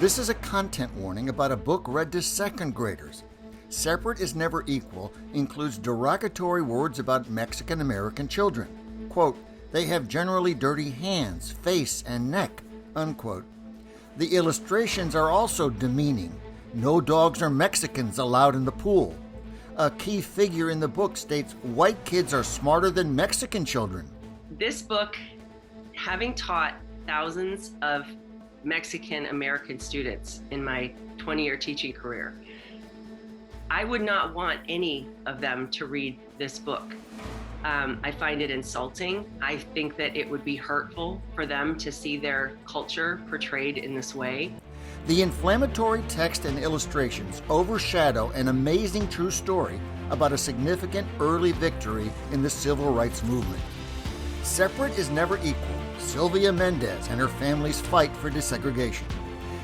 This is a content warning about a book read to second graders. Separate is Never Equal includes derogatory words about Mexican American children. Quote, they have generally dirty hands, face, and neck, unquote. The illustrations are also demeaning. No dogs or Mexicans allowed in the pool. A key figure in the book states white kids are smarter than Mexican children. This book, having taught thousands of Mexican American students in my 20-year teaching career, I would not want any of them to read this book. I find it insulting. I think that it would be hurtful for them to see their culture portrayed in this way. The inflammatory text and illustrations overshadow an amazing true story about a significant early victory in the civil rights movement. Separate is Never Equal, Sylvia Mendez and her family's fight for desegregation.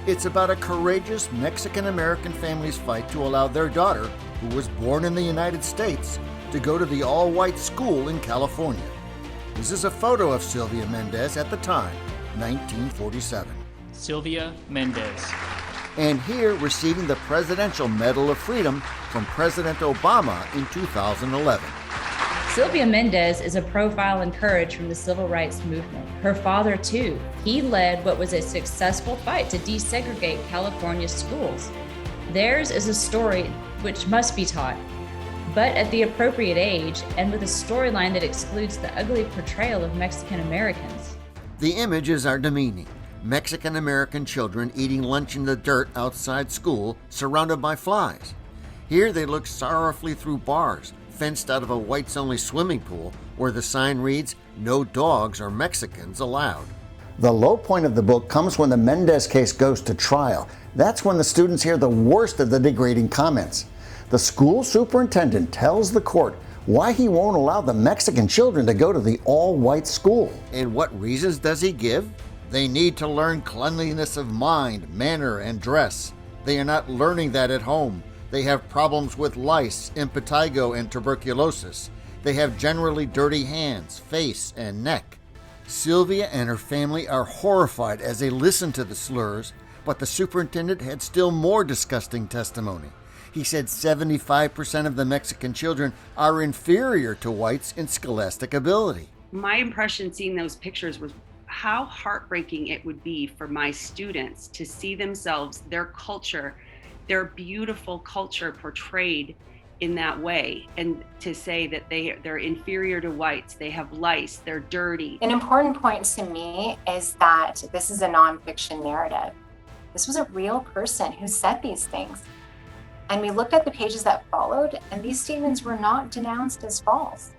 It's about a courageous Mexican-American family's fight to allow their daughter, who was born in the United States, to go to the all-white school in California. This is a photo of Sylvia Mendez at the time, 1947. Sylvia Mendez. And here receiving the Presidential Medal of Freedom from President Obama in 2011. Sylvia Mendez is a profile and courage from the civil rights movement. Her father, too, he led what was a successful fight to desegregate California's schools. Theirs is a story which must be taught, but at the appropriate age and with a storyline that excludes the ugly portrayal of Mexican Americans. The images are demeaning. Mexican American children eating lunch in the dirt outside school, surrounded by flies. Here they look sorrowfully through bars, fenced out of a whites-only swimming pool where the sign reads, "No dogs or Mexicans allowed." The low point of the book comes when the Mendez case goes to trial. That's when the students hear the worst of the degrading comments. The school superintendent tells the court why he won't allow the Mexican children to go to the all-white school. And what reasons does he give? They need to learn cleanliness of mind, manner, and dress. They are not learning that at home. They have problems with lice, impetigo, and tuberculosis. They have generally dirty hands, face, and neck. Sylvia and her family are horrified as they listen to the slurs, but the superintendent had still more disgusting testimony. He said 75% of the Mexican children are inferior to whites in scholastic ability. My impression seeing those pictures was how heartbreaking it would be for my students to see themselves, their culture, their beautiful culture portrayed in that way, and to say that they're inferior to whites, they have lice, they're dirty. An important point to me is that this is a nonfiction narrative. This was a real person who said these things. And we looked at the pages that followed, and these statements were not denounced as false.